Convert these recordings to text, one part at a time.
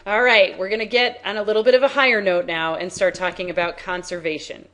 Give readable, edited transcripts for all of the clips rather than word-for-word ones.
All right, we're going to get on a little bit of a higher note now and start talking about conservation.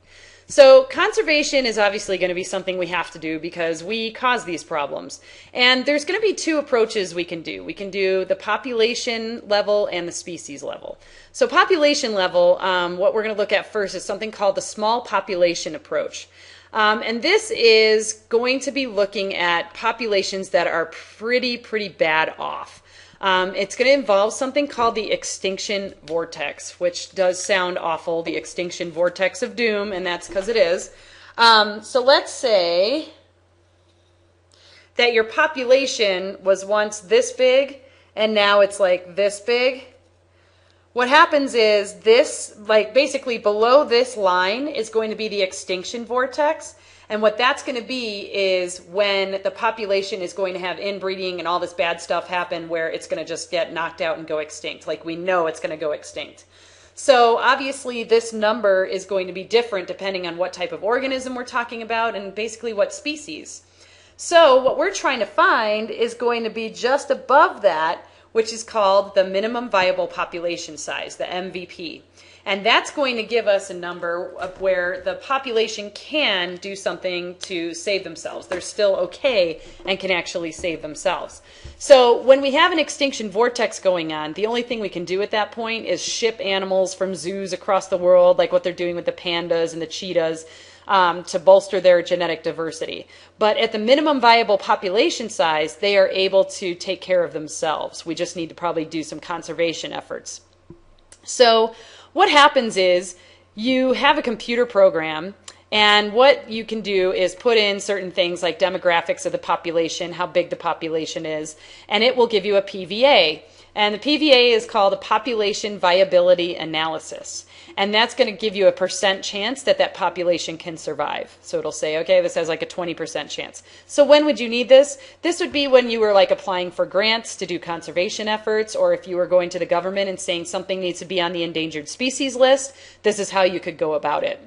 So, conservation is obviously going to be something we have to do because we cause these problems. And there's going to be two approaches we can do. We can do the population level and the species level. So, population level, what we're going to look at first is something called the small population approach. And this is going to be looking at populations that are pretty bad off. It's going to involve something called the extinction vortex, which does sound awful, the extinction vortex of doom, and that's because it is. So let's say that your population was once this big, and now it's like this big. What happens is this, like basically below this line is going to be the extinction vortex. And what that's going to be is when the population is going to have inbreeding and all this bad stuff happen where it's going to just get knocked out and go extinct. Like we know it's going to go extinct. So obviously this number is going to be different depending on what type of organism we're talking about and basically what species. So what we're trying to find is going to be just above that, which is called the minimum viable population size, the MVP. And that's going to give us a number of where the population can do something to save themselves. They're still okay and can actually save themselves. So when we have an extinction vortex going on, the only thing we can do at that point is ship animals from zoos across the world, like what they're doing with the pandas and the cheetahs, to bolster their genetic diversity. But at the minimum viable population size, they are able to take care of themselves. We just need to probably do some conservation efforts. So what happens is you have a computer program, and what you can do is put in certain things like demographics of the population, how big the population is, and it will give you a PVA. And the PVA is called a population viability analysis. And that's going to give you a percent chance that that population can survive. So it'll say, okay, this has like a 20% chance. So when would you need this? This would be when you were like applying for grants to do conservation efforts, or if you were going to the government and saying something needs to be on the endangered species list, this is how you could go about it.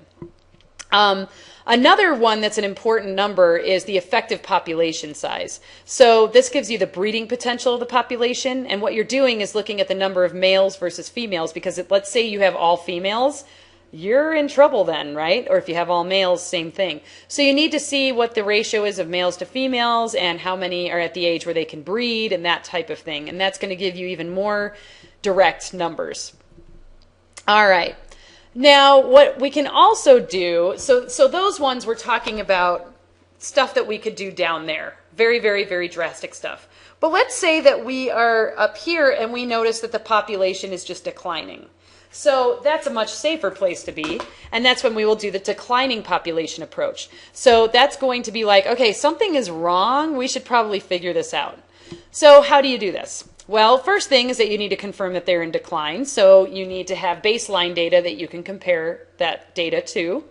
Another one that's an important number is the effective population size. So this gives you the breeding potential of the population, and what you're doing is looking at the number of males versus females, because let's say you have all females, you're in trouble then, right? Or if you have all males, same thing. So you need to see what the ratio is of males to females and how many are at the age where they can breed and that type of thing. And that's going to give you even more direct numbers. All right. Now, what we can also do, so those ones we're talking about stuff that we could do down there. Very drastic stuff. But let's say that we are up here and we notice that the population is just declining. So that's a much safer place to be, and that's when we will do the declining population approach. So that's going to be like, okay, something is wrong, we should probably figure this out. So how do you do this? Well, first thing is that you need to confirm that they're in decline, so you need to have baseline data that you can compare that data to.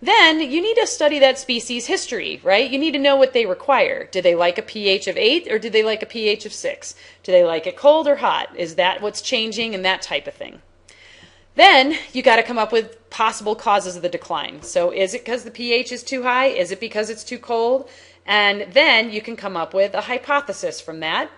Then you need to study that species history, right? You need to know what they require. Do they like a pH of 8 or do they like a pH of 6? Do they like it cold or hot? Is that what's changing, and that type of thing? Then you got to come up with possible causes of the decline. So is it because the pH is too high? Is it because it's too cold? And then you can come up with a hypothesis from that.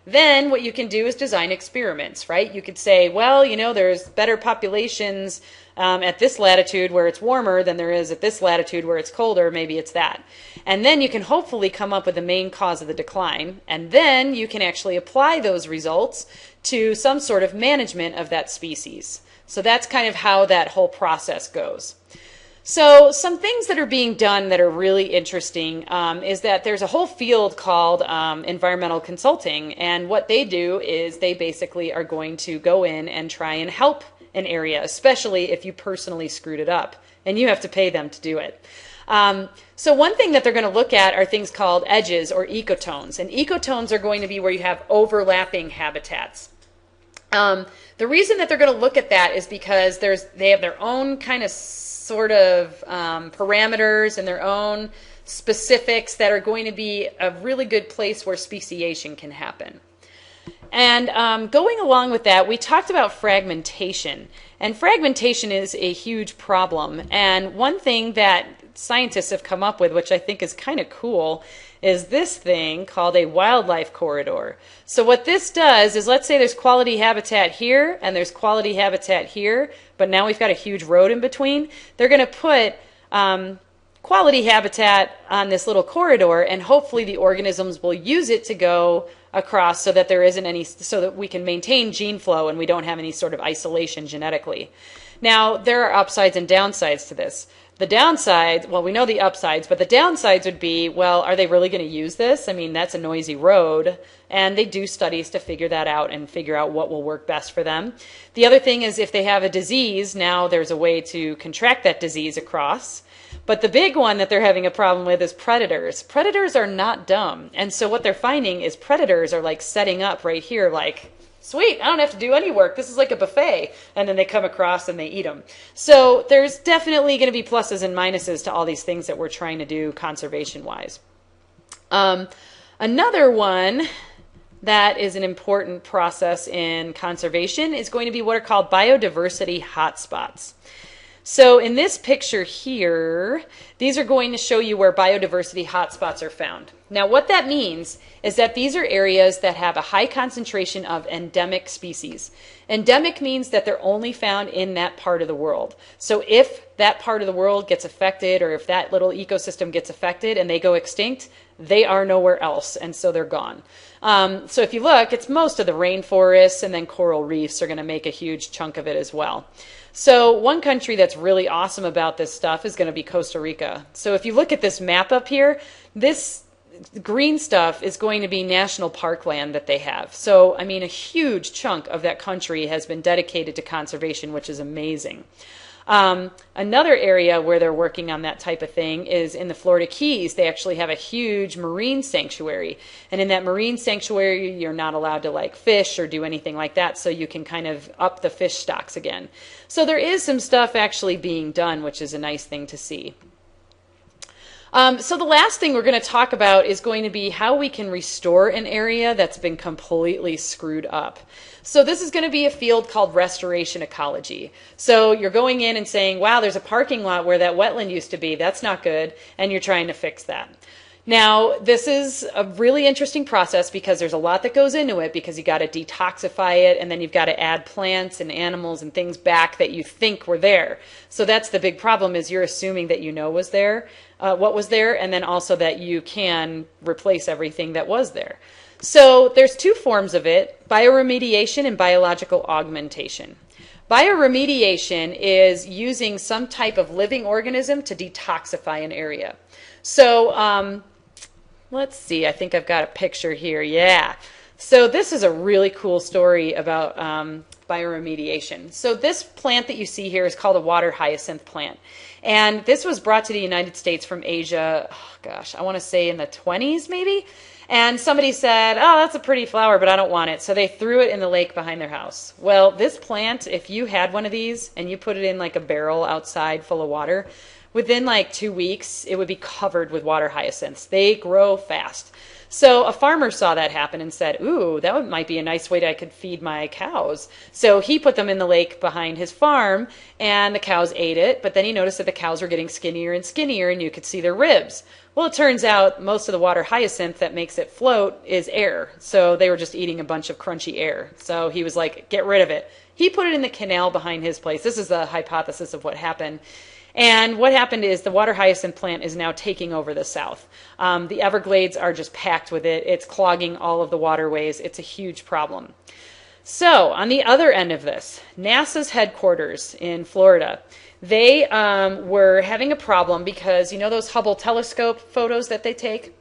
Then what you can do is design experiments, right? You could say, well, you know, there's better populations at this latitude where it's warmer than there is at this latitude where it's colder. Maybe it's that. And then you can hopefully come up with the main cause of the decline. And then you can actually apply those results to some sort of management of that species. So that's kind of how that whole process goes. So some things that are being done that are really interesting is that there's a whole field called environmental consulting, and what they do is they basically are going to go in and try and help an area, especially if you personally screwed it up, and you have to pay them to do it. So one thing that they're going to look at are things called edges or ecotones, and ecotones are going to be where you have overlapping habitats. The reason that they're going to look at that is because they have their own kind of sort of parameters and their own specifics that are going to be a really good place where speciation can happen. And going along with that, we talked about fragmentation. And fragmentation is a huge problem. And one thing that scientists have come up with, which I think is kind of cool, is this thing called a wildlife corridor. So what this does is, let's say there's quality habitat here and there's quality habitat here, but now we've got a huge road in between. They're going to put quality habitat on this little corridor, and hopefully the organisms will use it to go across so that there isn't any, so that we can maintain gene flow and we don't have any sort of isolation genetically. Now, there are upsides and downsides to this. The downside, well, we know the upsides, but the downsides would be, well, are they really going to use this? I mean, that's a noisy road, and they do studies to figure that out and figure out what will work best for them. The other thing is, if they have a disease, now there's a way to contract that disease across. But the big one that they're having a problem with is predators. Predators are not dumb, and so what they're finding is predators are like setting up right here, like, sweet, I don't have to do any work. This is like a buffet. And then they come across and they eat them. So there's definitely going to be pluses and minuses to all these things that we're trying to do conservation-wise. Another one that is an important process in conservation is going to be what are called biodiversity hotspots. So in this picture here, these are going to show you where biodiversity hotspots are found. Now what that means is that these are areas that have a high concentration of endemic species. Endemic means that they're only found in that part of the world. So if that part of the world gets affected, or if that little ecosystem gets affected and they go extinct, they are nowhere else, and so they're gone. So if you look, it's most of the rainforests, and then coral reefs are going to make a huge chunk of it as well. So one country that's really awesome about this stuff is going to be Costa Rica. So if you look at this map up here, this green stuff is going to be national park land that they have. So, I mean, a huge chunk of that country has been dedicated to conservation, which is amazing. Another area where they're working on that type of thing is in the Florida Keys. They actually have a huge marine sanctuary. And in that marine sanctuary, you're not allowed to like fish or do anything like that, so you can kind of up the fish stocks again. So there is some stuff actually being done, which is a nice thing to see. So the last thing we're going to talk about is going to be how we can restore an area that's been completely screwed up. So this is going to be a field called restoration ecology. So you're going in and saying, wow, there's a parking lot where that wetland used to be. That's not good. And you're trying to fix that. Now, this is a really interesting process because there's a lot that goes into it, because you got to detoxify it, and then you've got to add plants and animals and things back that you think were there. So that's the big problem, is you're assuming that you know was there, what was there, and then also that you can replace everything that was there. So there's two forms of it: bioremediation and biological augmentation. Bioremediation is using some type of living organism to detoxify an area. So let's see, I think I've got a picture here. Yeah. So this is a really cool story about bioremediation. So this plant that you see here is called a water hyacinth plant. And this was brought to the United States from Asia, oh gosh, I want to say in the 20s maybe. And somebody said, oh, that's a pretty flower, but I don't want it. So they threw it in the lake behind their house. Well, this plant, if you had one of these and you put it in like a barrel outside full of water, within like 2 weeks, it would be covered with water hyacinths. They grow fast. So a farmer saw that happen and said, ooh, that might be a nice way that I could feed my cows. So he put them in the lake behind his farm, and the cows ate it. But then he noticed that the cows were getting skinnier and skinnier, and you could see their ribs. Well, it turns out most of the water hyacinth that makes it float is air. So they were just eating a bunch of crunchy air. So he was like, get rid of it. He put it in the canal behind his place. This is the hypothesis of what happened. And what happened is the water hyacinth plant is now taking over the South. The Everglades are just packed with it. It's clogging all of the waterways. It's a huge problem. So on the other end of this, NASA's headquarters in Florida, they were having a problem because, you know those Hubble telescope photos that they take?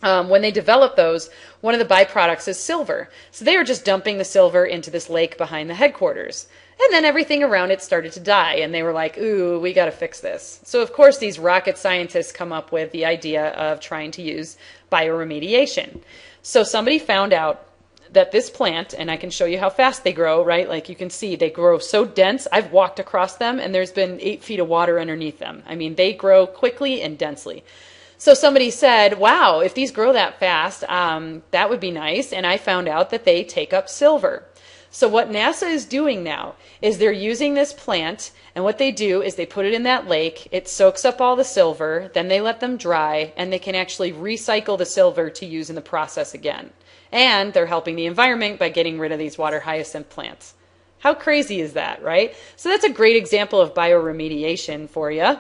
When they develop those, one of the byproducts is silver. So they were just dumping the silver into this lake behind the headquarters. And then everything around it started to die, and they were like, ooh, we got to fix this. So of course these rocket scientists come up with the idea of trying to use bioremediation. So somebody found out that this plant, and I can show you how fast they grow, right? Like you can see, they grow so dense. I've walked across them, and there's been 8 feet of water underneath them. I mean, they grow quickly and densely. So somebody said, wow, if these grow that fast, that would be nice. And I found out that they take up silver. So what NASA is doing now is they're using this plant, and what they do is they put it in that lake, it soaks up all the silver, then they let them dry, and they can actually recycle the silver to use in the process again. And they're helping the environment by getting rid of these water hyacinth plants. How crazy is that, right? So that's a great example of bioremediation for you.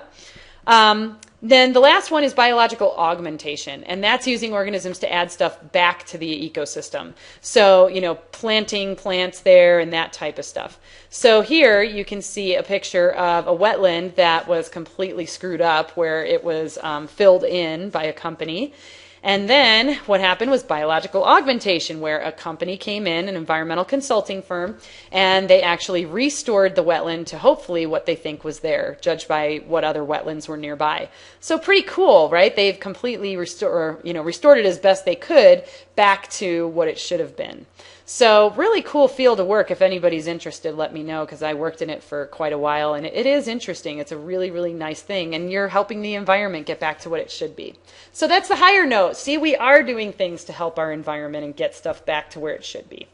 Then the last one is biological augmentation, and that's using organisms to add stuff back to the ecosystem. So, planting plants there and that type of stuff. So here you can see a picture of a wetland that was completely screwed up where it was filled in by a company. And then what happened was biological augmentation, where a company came in, an environmental consulting firm, and they actually restored the wetland to hopefully what they think was there, judged by what other wetlands were nearby. So pretty cool, right? They've completely restored it as best they could back to what it should have been. So really cool field of work. If anybody's interested, let me know, because I worked in it for quite a while, and it is interesting. It's a really, really nice thing, and you're helping the environment get back to what it should be. So that's the higher note. See, we are doing things to help our environment and get stuff back to where it should be.